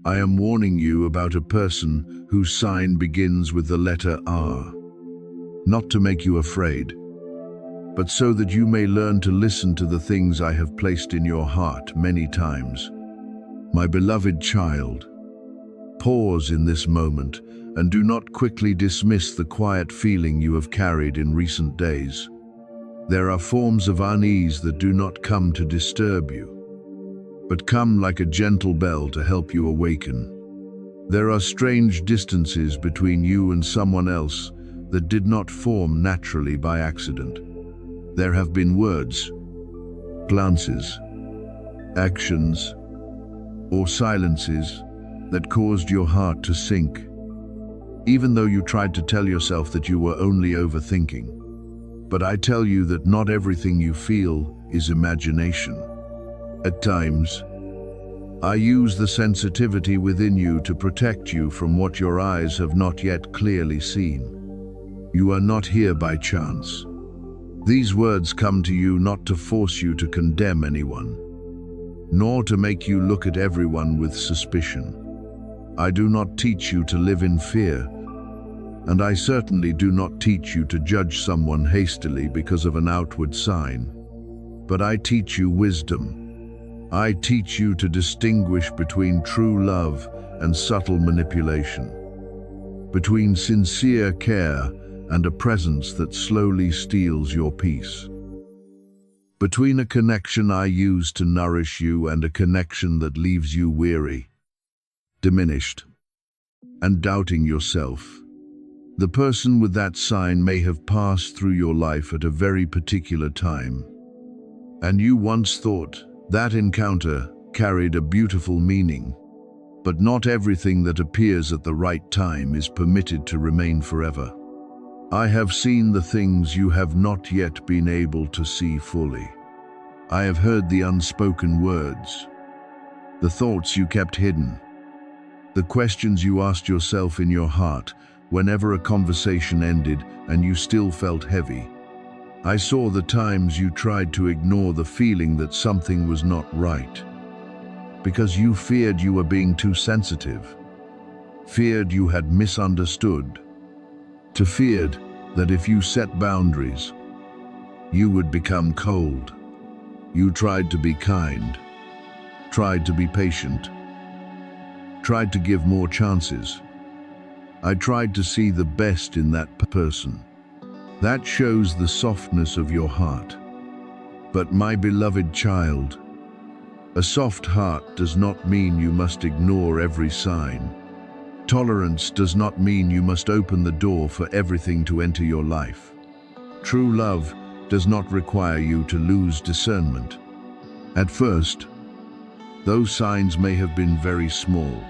I am warning you about a person whose sign begins with the letter R. Not to make you afraid, but so that you may learn to listen to the things I have placed in your heart many times. My beloved child, pause in this moment and do not quickly dismiss the quiet feeling you have carried in recent days. There are forms of unease that do not come to disturb you, but come like a gentle bell to help you awaken. There are strange distances between you and someone else that did not form naturally by accident. There have been words, glances, actions, or silences that caused your heart to sink, even though you tried to tell yourself that you were only overthinking. But I tell you that not everything you feel is imagination. At times, I use the sensitivity within you to protect you from what your eyes have not yet clearly seen. You are not here by chance. These words come to you not to force you to condemn anyone, nor to make you look at everyone with suspicion. I do not teach you to live in fear, and I certainly do not teach you to judge someone hastily because of an outward sign. But I teach you wisdom. I teach you to distinguish between true love and subtle manipulation, between sincere care and a presence that slowly steals your peace, between a connection I use to nourish you and a connection that leaves you weary, diminished, and doubting yourself. The person with that sign may have passed through your life at a very particular time, and you once thought that encounter carried a beautiful meaning. But not everything that appears at the right time is permitted to remain forever. I have seen the things you have not yet been able to see fully. I have heard the unspoken words, the thoughts you kept hidden, the questions you asked yourself in your heart whenever a conversation ended and you still felt heavy. I saw the times you tried to ignore the feeling that something was not right, because you feared you were being too sensitive, feared you had misunderstood, feared that if you set boundaries, you would become cold. You tried to be kind, tried to be patient, tried to give more chances. I tried to see the best in that person. That shows the softness of your heart. But my beloved child, a soft heart does not mean you must ignore every sign. Tolerance does not mean you must open the door for everything to enter your life. True love does not require you to lose discernment. At first, those signs may have been very small.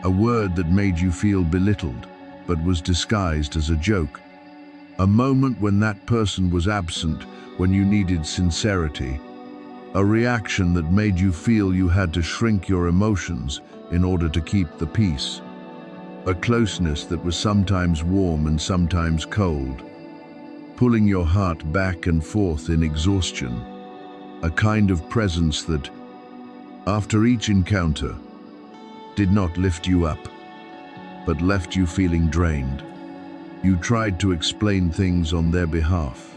A word that made you feel belittled, but was disguised as a joke. A moment when that person was absent, when you needed sincerity. A reaction that made you feel you had to shrink your emotions in order to keep the peace. A closeness that was sometimes warm and sometimes cold, pulling your heart back and forth in exhaustion. A kind of presence that, after each encounter, did not lift you up, but left you feeling drained. You tried to explain things on their behalf,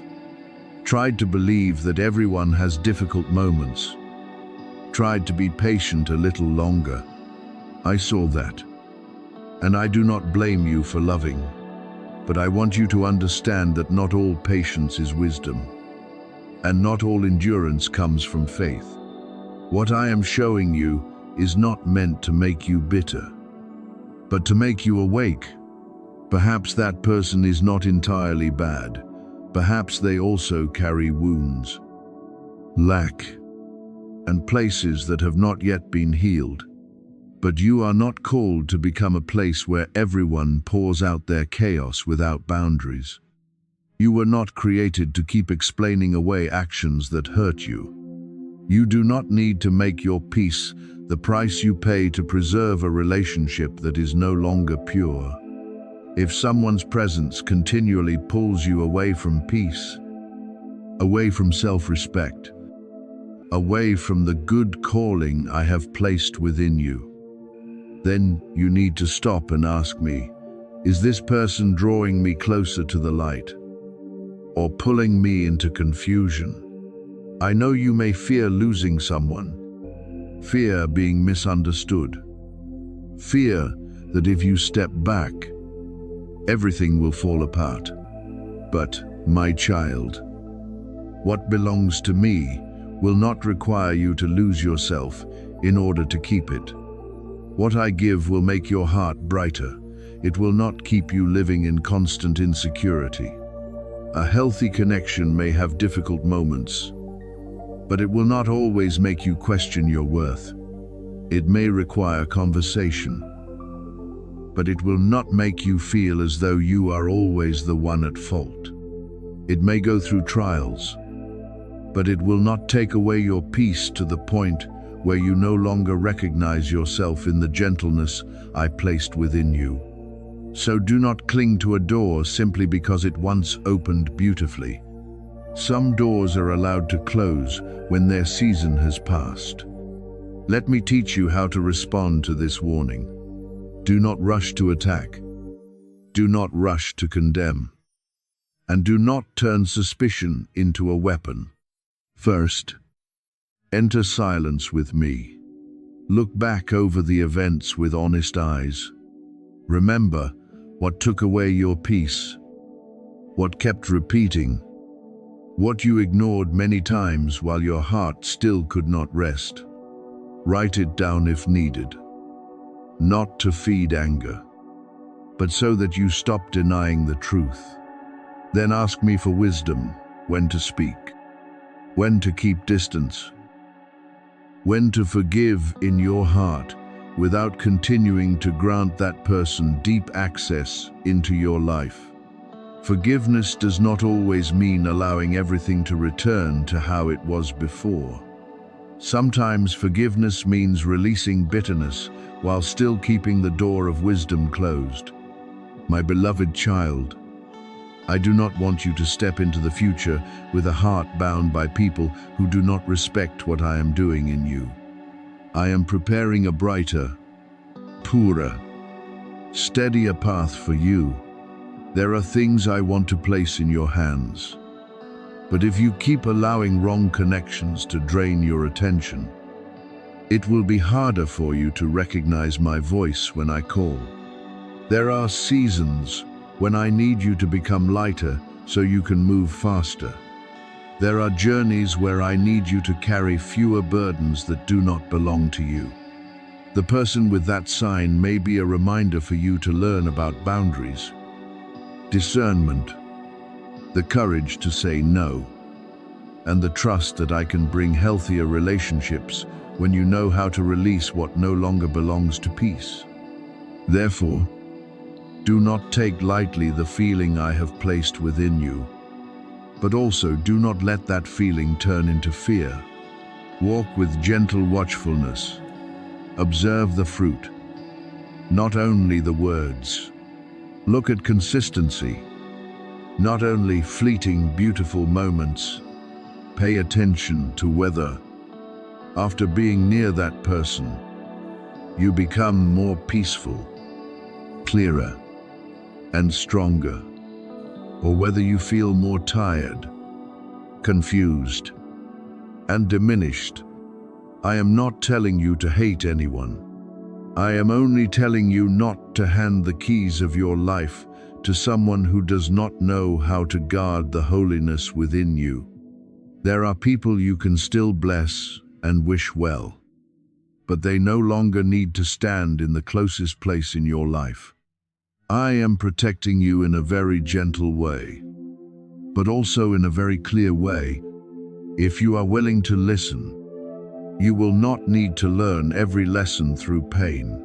tried to believe that everyone has difficult moments, tried to be patient a little longer. I saw that, and I do not blame you for loving, but I want you to understand that not all patience is wisdom, and not all endurance comes from faith. What I am showing you is not meant to make you bitter, but to make you awake. Perhaps that person is not entirely bad. Perhaps they also carry wounds, lack, and places that have not yet been healed. But you are not called to become a place where everyone pours out their chaos without boundaries. You were not created to keep explaining away actions that hurt you. You do not need to make your peace the price you pay to preserve a relationship that is no longer pure. If someone's presence continually pulls you away from peace, away from self-respect, away from the good calling I have placed within you, then you need to stop and ask me, is this person drawing me closer to the light or pulling me into confusion? I know you may fear losing someone, fear being misunderstood, fear that if you step back, everything will fall apart. But, my child, what belongs to me will not require you to lose yourself in order to keep it. What I give will make your heart brighter. It will not keep you living in constant insecurity. A healthy connection may have difficult moments, but it will not always make you question your worth. It may require conversation, but it will not make you feel as though you are always the one at fault. It may go through trials, but it will not take away your peace to the point where you no longer recognize yourself in the gentleness I placed within you. So do not cling to a door simply because it once opened beautifully. Some doors are allowed to close when their season has passed. Let me teach you how to respond to this warning. Do not rush to attack. Do not rush to condemn. And do not turn suspicion into a weapon. First, enter silence with me. Look back over the events with honest eyes. Remember what took away your peace, what kept repeating, what you ignored many times while your heart still could not rest. Write it down if needed, not to feed anger, but so that you stop denying the truth. Then ask me for wisdom, when to speak, when to keep distance, when to forgive in your heart without continuing to grant that person deep access into your life. Forgiveness does not always mean allowing everything to return to how it was before. Sometimes forgiveness means releasing bitterness while still keeping the door of wisdom closed. My beloved child, I do not want you to step into the future with a heart bound by people who do not respect what I am doing in you. I am preparing a brighter, purer, steadier path for you. There are things I want to place in your hands. But if you keep allowing wrong connections to drain your attention, it will be harder for you to recognize my voice when I call. There are seasons when I need you to become lighter so you can move faster. There are journeys where I need you to carry fewer burdens that do not belong to you. The person with that sign may be a reminder for you to learn about boundaries, discernment, the courage to say no, and the trust that I can bring healthier relationships when you know how to release what no longer belongs to peace. Therefore, do not take lightly the feeling I have placed within you, but also do not let that feeling turn into fear. Walk with gentle watchfulness. Observe the fruit, not only the words. Look at consistency, not only fleeting beautiful moments. Pay attention to whether, after being near that person, you become more peaceful, clearer, and stronger, or whether you feel more tired, confused, and diminished. I am not telling you to hate anyone. I am only telling you not to hand the keys of your life to someone who does not know how to guard the holiness within you. There are people you can still bless and wish well, but they no longer need to stand in the closest place in your life. I am protecting you in a very gentle way, but also in a very clear way. If you are willing to listen, you will not need to learn every lesson through pain.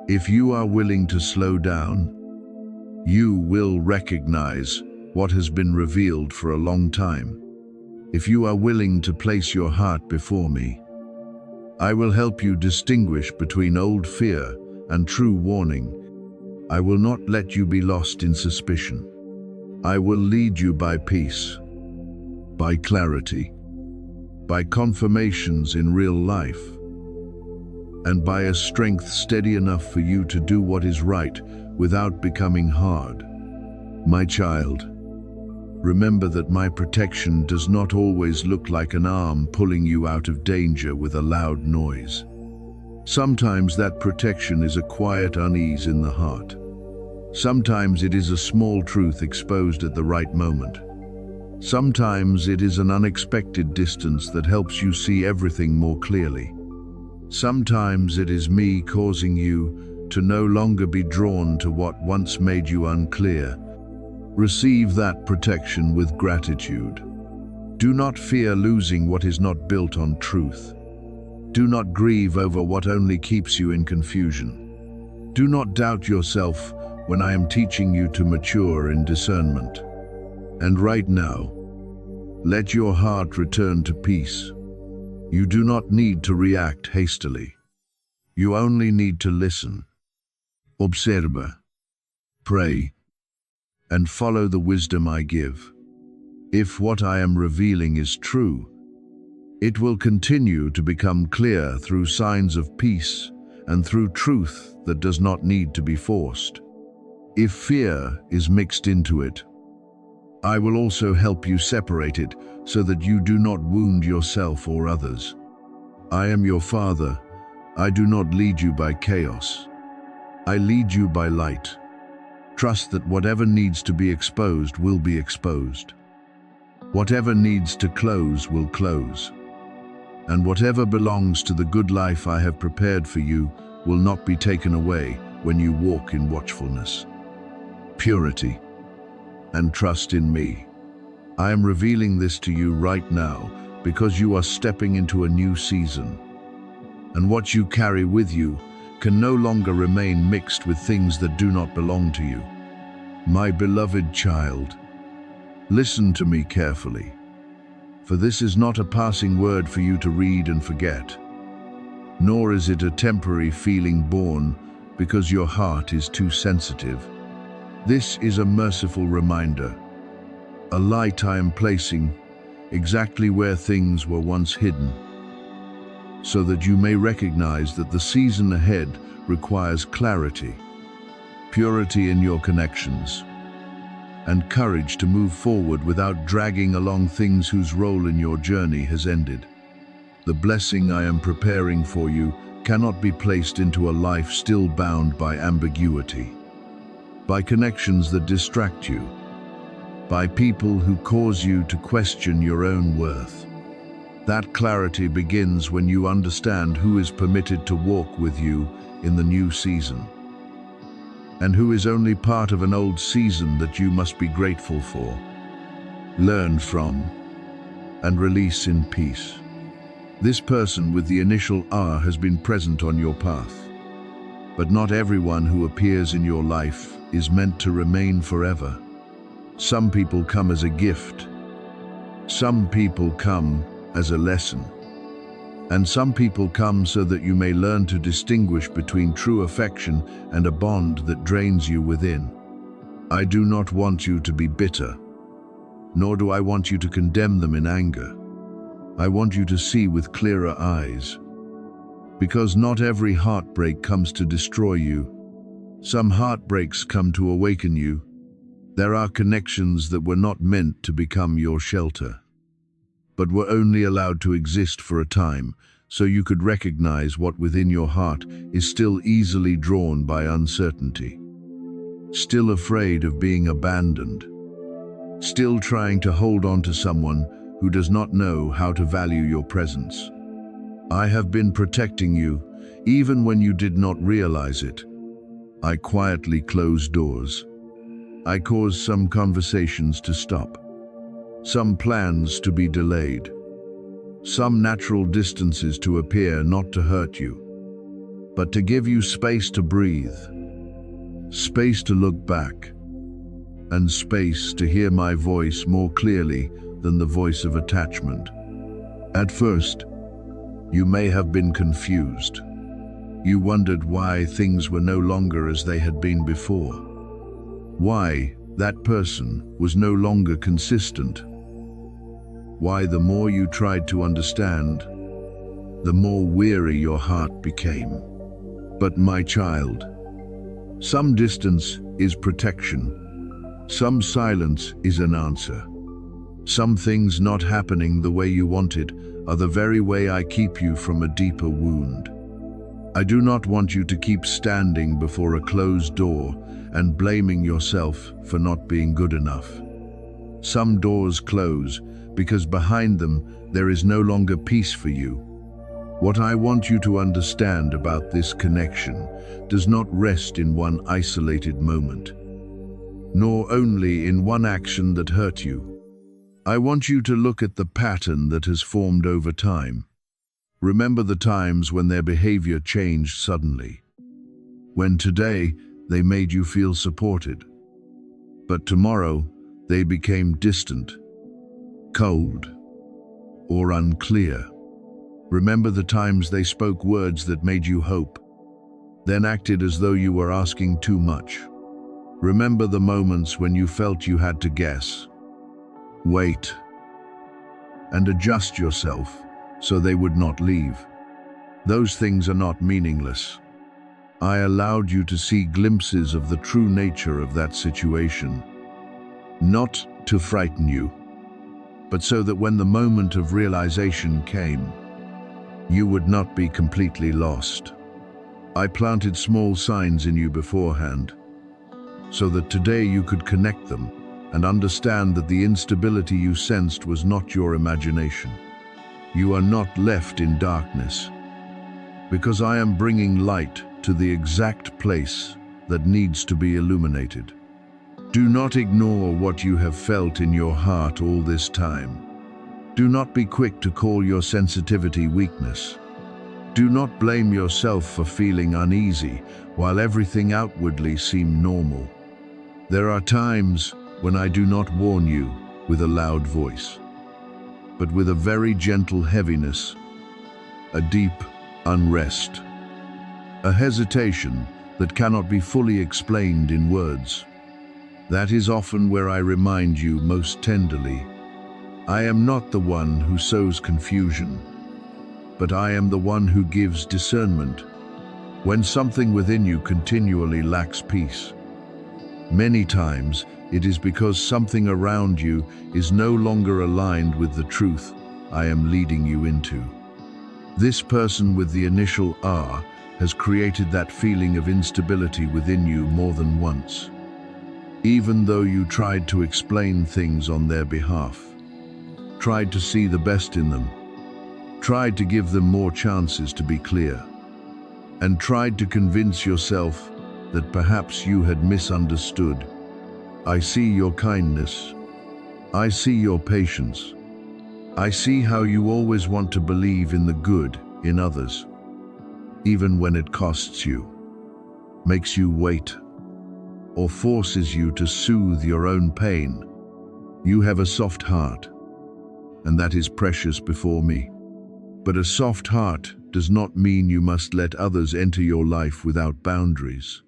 If you are willing to slow down, you will recognize what has been revealed for a long time. If you are willing to place your heart before me, I will help you distinguish between old fear and true warning. I will not let you be lost in suspicion. I will lead you by peace, by clarity, by confirmations in real life. and by a strength steady enough for you to do what is right without becoming hard. My child, remember that my protection does not always look like an arm pulling you out of danger with a loud noise. Sometimes that protection is a quiet unease in the heart. Sometimes it is a small truth exposed at the right moment. Sometimes it is an unexpected distance that helps you see everything more clearly. Sometimes it is me causing you to no longer be drawn to what once made you unclear. Receive that protection with gratitude. Do not fear losing what is not built on truth. Do not grieve over what only keeps you in confusion. Do not doubt yourself when I am teaching you to mature in discernment. And right now, let your heart return to peace. You do not need to react hastily. You only need to listen. Observa, pray, and follow the wisdom I give. If what I am revealing is true, it will continue to become clear through signs of peace and through truth that does not need to be forced. If fear is mixed into it, I will also help you separate it so that you do not wound yourself or others. I am your Father. I do not lead you by chaos. I lead you by light. Trust that whatever needs to be exposed will be exposed. Whatever needs to close will close. And whatever belongs to the good life I have prepared for you will not be taken away when you walk in watchfulness, purity, and trust in me. I am revealing this to you right now because you are stepping into a new season. And what you carry with you can no longer remain mixed with things that do not belong to you. My beloved child, listen to me carefully, for this is not a passing word for you to read and forget, nor is it a temporary feeling born because your heart is too sensitive. This is a merciful reminder, a light I am placing exactly where things were once hidden, so that you may recognize that the season ahead requires clarity, purity in your connections, and courage to move forward without dragging along things whose role in your journey has ended. The blessing I am preparing for you cannot be placed into a life still bound by ambiguity, by connections that distract you, by people who cause you to question your own worth. That clarity begins when you understand who is permitted to walk with you in the new season, and who is only part of an old season that you must be grateful for, learn from, and release in peace. This person with the initial R has been present on your path, but not everyone who appears in your life is meant to remain forever. Some people come as a gift, some people come as a lesson, and some people come so that you may learn to distinguish between true affection and a bond that drains you within. I do not want you to be bitter, nor do I want you to condemn them in anger. I want you to see with clearer eyes, because not every heartbreak comes to destroy you. Some heartbreaks come to awaken you. There are connections that were not meant to become your shelter, but were only allowed to exist for a time, so you could recognize what within your heart is still easily drawn by uncertainty, still afraid of being abandoned, still trying to hold on to someone who does not know how to value your presence. I have been protecting you, even when you did not realize it. I quietly closed doors. I caused some conversations to stop, some plans to be delayed, some natural distances to appear not to hurt you, but to give you space to breathe, space to look back, and space to hear my voice more clearly than the voice of attachment. At first, you may have been confused. You wondered why things were no longer as they had been before, why that person was no longer consistent, why the more you tried to understand, the more weary your heart became. But my child, some distance is protection. Some silence is an answer. Some things not happening the way you wanted are the very way I keep you from a deeper wound. I do not want you to keep standing before a closed door and blaming yourself for not being good enough. Some doors close because behind them there is no longer peace for you. What I want you to understand about this connection does not rest in one isolated moment, nor only in one action that hurt you. I want you to look at the pattern that has formed over time. Remember the times when their behavior changed suddenly, when today they made you feel supported, but tomorrow they became distant, cold, or unclear. Remember the times they spoke words that made you hope, then acted as though you were asking too much. Remember the moments when you felt you had to guess, wait, and adjust yourself so they would not leave. Those things are not meaningless. I allowed you to see glimpses of the true nature of that situation, not to frighten you, but so that when the moment of realization came, you would not be completely lost. I planted small signs in you beforehand, so that today you could connect them and understand that the instability you sensed was not your imagination. You are not left in darkness, because I am bringing light to the exact place that needs to be illuminated. Do not ignore what you have felt in your heart all this time. Do not be quick to call your sensitivity weakness. Do not blame yourself for feeling uneasy while everything outwardly seemed normal. There are times when I do not warn you with a loud voice, but with a very gentle heaviness, a deep unrest, a hesitation that cannot be fully explained in words. That is often where I remind you most tenderly, I am not the one who sows confusion, but I am the one who gives discernment when something within you continually lacks peace. Many times, it is because something around you is no longer aligned with the truth I am leading you into. This person with the initial R has created that feeling of instability within you more than once, even though you tried to explain things on their behalf, tried to see the best in them, tried to give them more chances to be clear, and tried to convince yourself that perhaps you had misunderstood. I see your kindness. I see your patience. I see how you always want to believe in the good in others, even when it costs you, makes you wait, or forces you to soothe your own pain. You have a soft heart, and that is precious before me. But a soft heart does not mean you must let others enter your life without boundaries.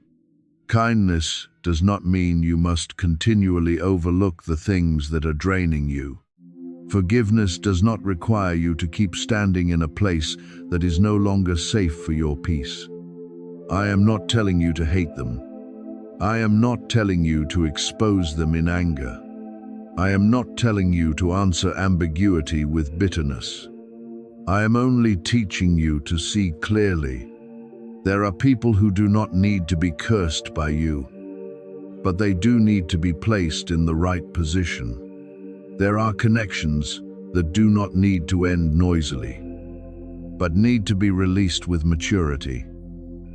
Kindness does not mean you must continually overlook the things that are draining you. Forgiveness does not require you to keep standing in a place that is no longer safe for your peace. I am not telling you to hate them. I am not telling you to expose them in anger. I am not telling you to answer ambiguity with bitterness. I am only teaching you to see clearly. There are people who do not need to be cursed by you, but they do need to be placed in the right position. There are connections that do not need to end noisily, but need to be released with maturity.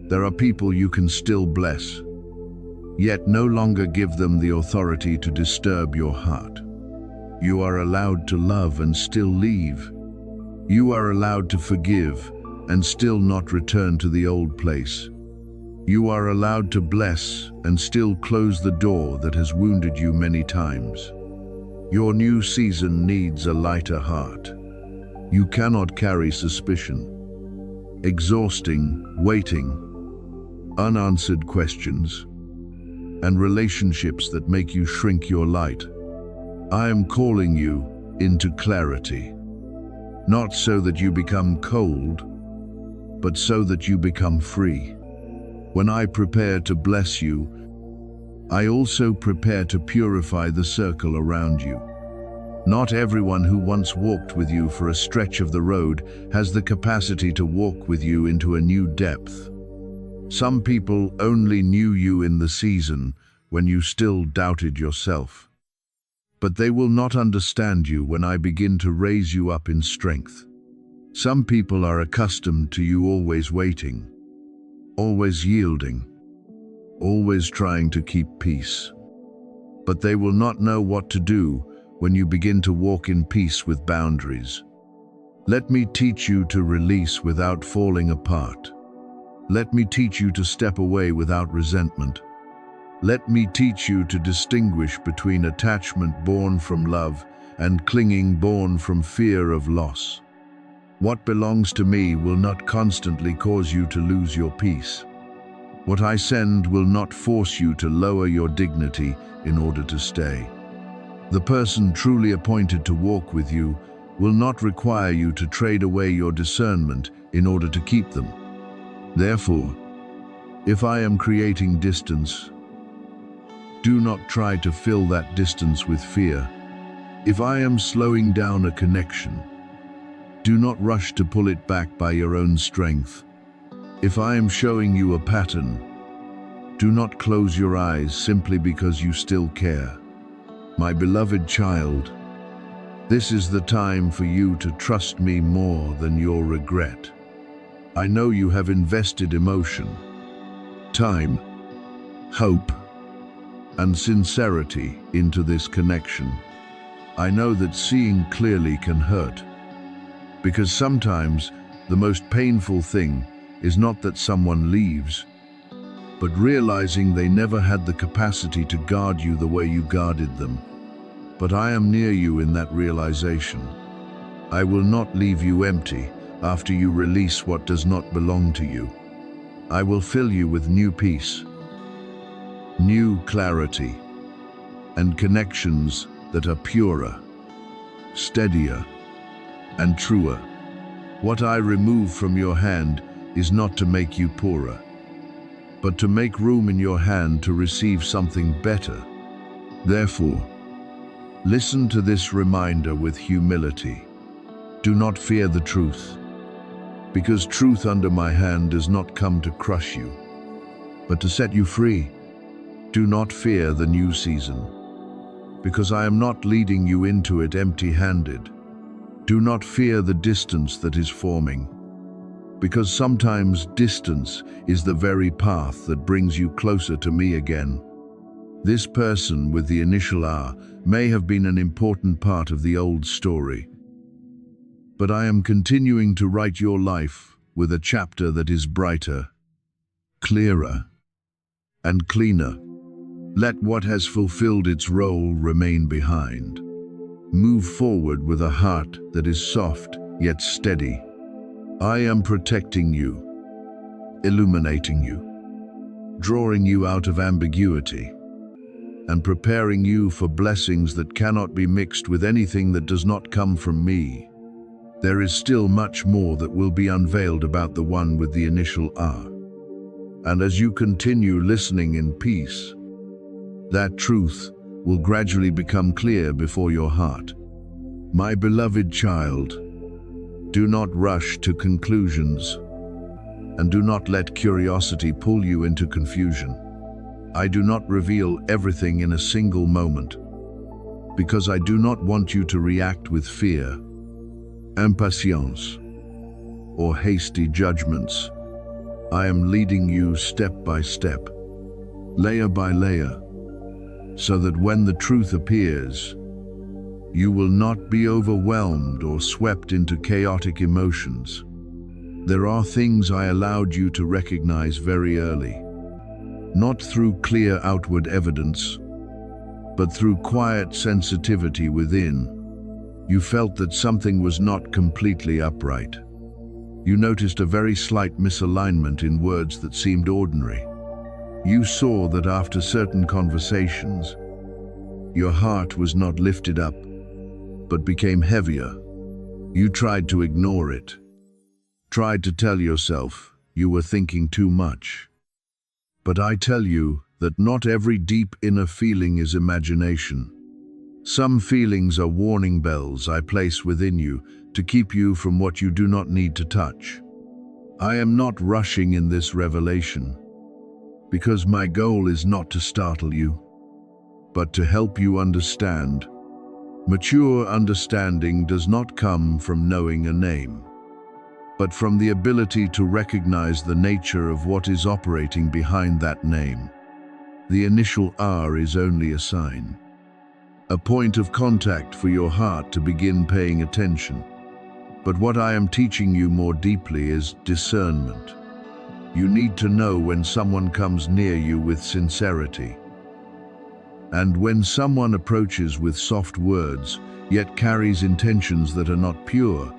There are people you can still bless, yet no longer give them the authority to disturb your heart. You are allowed to love and still leave. You are allowed to forgive and still not return to the old place. You are allowed to bless and still close the door that has wounded you many times. Your new season needs a lighter heart. You cannot carry suspicion, exhausting waiting, unanswered questions, and relationships that make you shrink your light. I am calling you into clarity, not so that you become cold, but so that you become free. When I prepare to bless you, I also prepare to purify the circle around you. Not everyone who once walked with you for a stretch of the road has the capacity to walk with you into a new depth. Some people only knew you in the season when you still doubted yourself. But they will not understand you when I begin to raise you up in strength. Some people are accustomed to you always waiting, always yielding, always trying to keep peace. But they will not know what to do when you begin to walk in peace with boundaries. Let me teach you to release without falling apart. Let me teach you to step away without resentment. Let me teach you to distinguish between attachment born from love and clinging born from fear of loss. What belongs to me will not constantly cause you to lose your peace. What I send will not force you to lower your dignity in order to stay. The person truly appointed to walk with you will not require you to trade away your discernment in order to keep them. Therefore, if I am creating distance, do not try to fill that distance with fear. If I am slowing down a connection, do not rush to pull it back by your own strength. If I am showing you a pattern, do not close your eyes simply because you still care. My beloved child, this is the time for you to trust me more than your regret. I know you have invested emotion, time, hope, and sincerity into this connection. I know that seeing clearly can hurt, because sometimes the most painful thing is not that someone leaves, but realizing they never had the capacity to guard you the way you guarded them. But I am near you in that realization. I will not leave you empty after you release what does not belong to you. I will fill you with new peace, new clarity, and connections that are purer, steadier, and truer. What I remove from your hand is not to make you poorer, but to make room in your hand to receive something better. Therefore, listen to this reminder with humility. Do not fear the truth, because truth under my hand does not come to crush you, but to set you free. Do not fear the new season, because I am not leading you into it empty-handed. Do not fear the distance that is forming, because sometimes distance is the very path that brings you closer to me again. This person with the initial R may have been an important part of the old story, but I am continuing to write your life with a chapter that is brighter, clearer, and cleaner. Let what has fulfilled its role remain behind. Move forward with a heart that is soft yet steady. I am protecting you, illuminating you, drawing you out of ambiguity, and preparing you for blessings that cannot be mixed with anything that does not come from me. There is still much more that will be unveiled about the one with the initial R. And as you continue listening in peace, that truth will gradually become clear before your heart. My beloved child, do not rush to conclusions, and do not let curiosity pull you into confusion. I do not reveal everything in a single moment, because I do not want you to react with fear, impatience, or hasty judgments. I am leading you step by step, layer by layer, so that when the truth appears, you will not be overwhelmed or swept into chaotic emotions. There are things I allowed you to recognize very early, not through clear outward evidence, but through quiet sensitivity within. You felt that something was not completely upright. You noticed a very slight misalignment in words that seemed ordinary. You saw that after certain conversations, your heart was not lifted up, but became heavier. You tried to ignore it, tried to tell yourself you were thinking too much. But I tell you that not every deep inner feeling is imagination. Some feelings are warning bells I place within you to keep you from what you do not need to touch. I am not rushing in this revelation, because my goal is not to startle you, but to help you understand. Mature understanding does not come from knowing a name, but from the ability to recognize the nature of what is operating behind that name. The initial R is only a sign, a point of contact for your heart to begin paying attention. But what I am teaching you more deeply is discernment. You need to know when someone comes near you with sincerity, and when someone approaches with soft words, yet carries intentions that are not pure.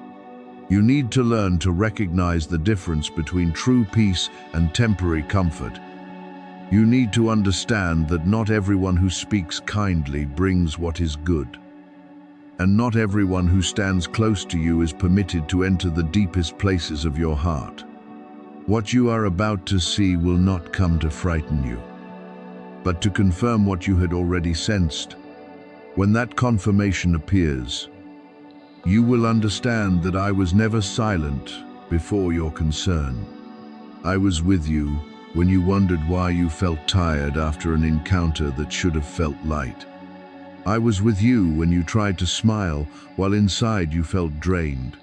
You need to learn to recognize the difference between true peace and temporary comfort. You need to understand that not everyone who speaks kindly brings what is good, and not everyone who stands close to you is permitted to enter the deepest places of your heart. What you are about to see will not come to frighten you, but to confirm what you had already sensed. When that confirmation appears, you will understand that I was never silent before your concern. I was with you when you wondered why you felt tired after an encounter that should have felt light. I was with you when you tried to smile while inside you felt drained.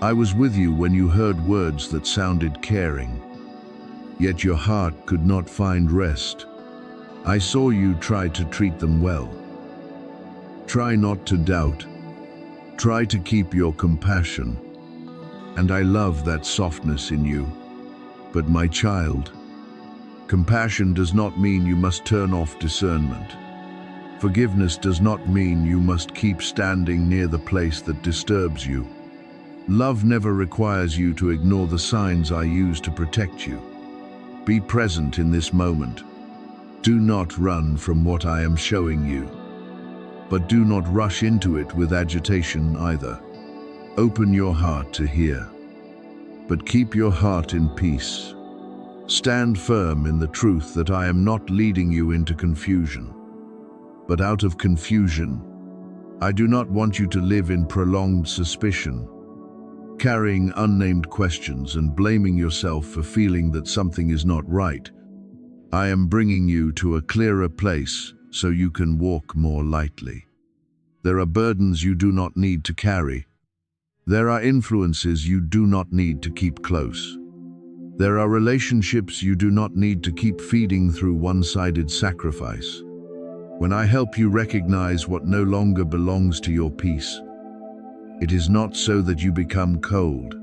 I was with you when you heard words that sounded caring, yet your heart could not find rest. I saw you try to treat them well. Try not to doubt. Try to keep your compassion. And I love that softness in you. But my child, compassion does not mean you must turn off discernment. Forgiveness does not mean you must keep standing near the place that disturbs you. Love never requires you to ignore the signs I use to protect you. Be present in this moment. Do not run from what I am showing you, but do not rush into it with agitation either. Open your heart to hear, but keep your heart in peace. Stand firm in the truth that I am not leading you into confusion, but out of confusion. I do not want you to live in prolonged suspicion, carrying unnamed questions and blaming yourself for feeling that something is not right. I am bringing you to a clearer place so you can walk more lightly. There are burdens you do not need to carry. There are influences you do not need to keep close. There are relationships you do not need to keep feeding through one-sided sacrifice. When I help you recognize what no longer belongs to your peace, it is not so that you become cold,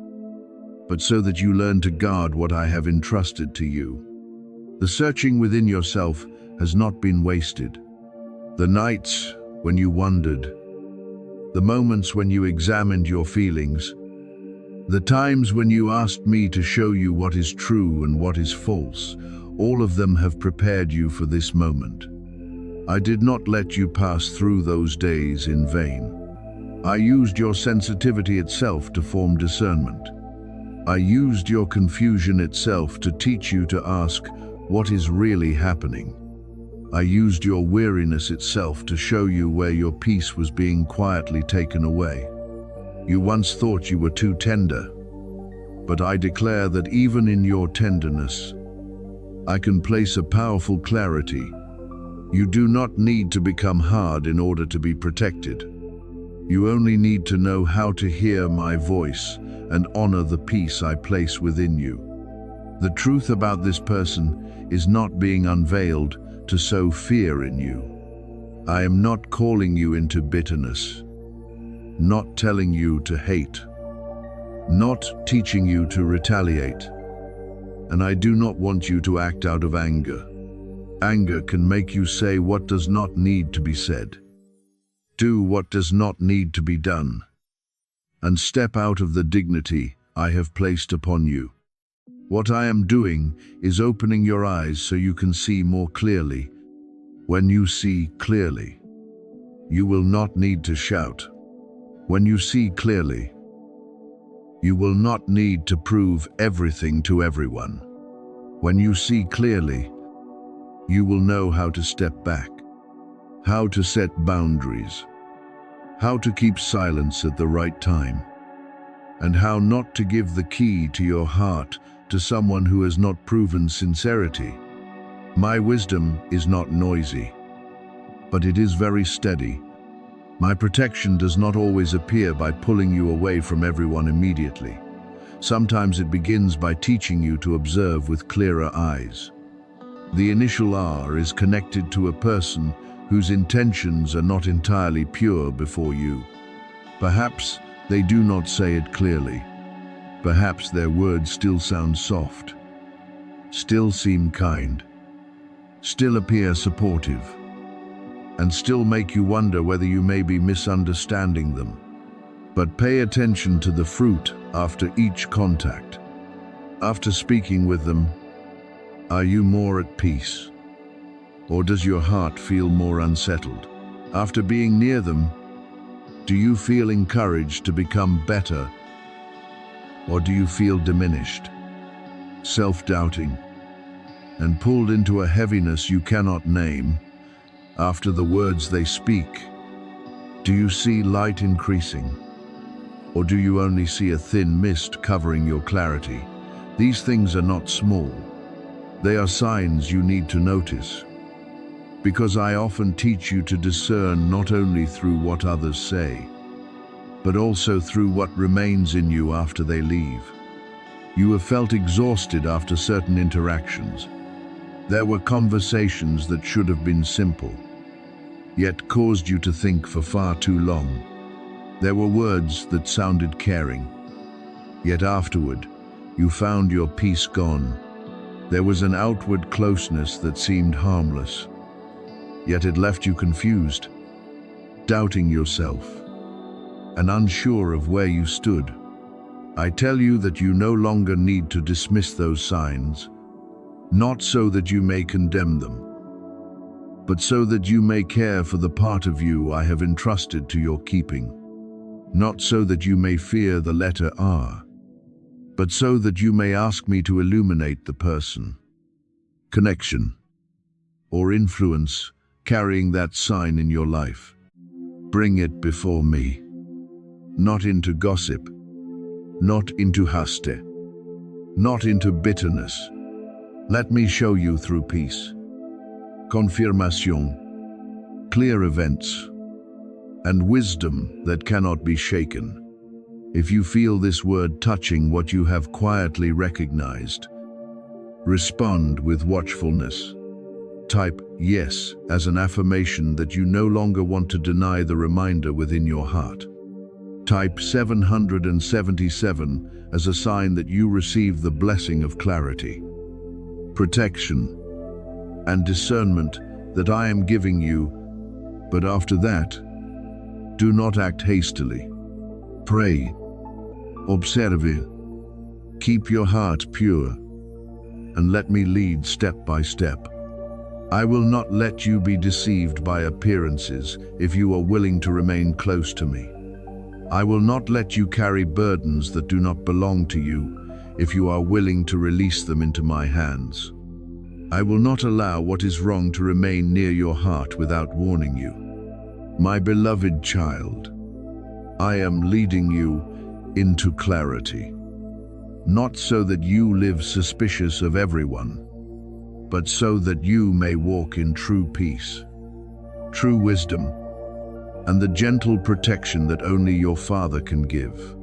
but so that you learn to guard what I have entrusted to you. The searching within yourself has not been wasted. The nights when you wondered, the moments when you examined your feelings, the times when you asked me to show you what is true and what is false, all of them have prepared you for this moment. I did not let you pass through those days in vain. I used your sensitivity itself to form discernment. I used your confusion itself to teach you to ask, what is really happening? I used your weariness itself to show you where your peace was being quietly taken away. You once thought you were too tender, but I declare that even in your tenderness, I can place a powerful clarity. You do not need to become hard in order to be protected. You only need to know how to hear my voice and honor the peace I place within you. The truth about this person is not being unveiled to sow fear in you. I am not calling you into bitterness, not telling you to hate, not teaching you to retaliate. And I do not want you to act out of anger. Anger can make you say what does not need to be said, do what does not need to be done, and step out of the dignity I have placed upon you. What I am doing is opening your eyes so you can see more clearly. When you see clearly, you will not need to shout. When you see clearly, You will not need to prove everything to everyone. When you see clearly, you will know how to step back, how to set boundaries, how to keep silence at the right time, and how not to give the key to your heart to someone who has not proven sincerity. My wisdom is not noisy, but it is very steady. My protection does not always appear by pulling you away from everyone immediately. Sometimes it begins by teaching you to observe with clearer eyes. The initial R is connected to a person whose intentions are not entirely pure before you. Perhaps they do not say it clearly. Perhaps their words still sound soft, still seem kind, still appear supportive, and still make you wonder whether you may be misunderstanding them. But pay attention to the fruit after each contact. After speaking with them, are you more at peace? Or does your heart feel more unsettled? After being near them, do you feel encouraged to become better? Or do you feel diminished, self-doubting, and pulled into a heaviness you cannot name after the words they speak? Do you see light increasing? Or do you only see a thin mist covering your clarity? These things are not small. They are signs you need to notice. Because I often teach you to discern not only through what others say, but also through what remains in you after they leave. You have felt exhausted after certain interactions. There were conversations that should have been simple, yet caused you to think for far too long. There were words that sounded caring, yet afterward, you found your peace gone. There was an outward closeness that seemed harmless, yet it left you confused, doubting yourself, and unsure of where you stood. I tell you that you no longer need to dismiss those signs, not so that you may condemn them, but so that you may care for the part of you I have entrusted to your keeping. Not so that you may fear the letter R, but so that you may ask me to illuminate the person, connection, or influence carrying that sign in your life. Bring it before me, not into gossip, not into haste, not into bitterness. Let me show you through peace, confirmation, clear events, and wisdom that cannot be shaken. If you feel this word touching what you have quietly recognized, respond with watchfulness. Type yes as an affirmation that you no longer want to deny the reminder within your heart. Type 777 as a sign that you receive the blessing of clarity, protection, and discernment that I am giving you. But after that, do not act hastily. Pray, observe, keep your heart pure, and let me lead step by step. I will not let you be deceived by appearances if you are willing to remain close to me. I will not let you carry burdens that do not belong to you if you are willing to release them into my hands. I will not allow what is wrong to remain near your heart without warning you. My beloved child, I am leading you into clarity, not so that you live suspicious of everyone, but so that you may walk in true peace, true wisdom, and the gentle protection that only your Father can give.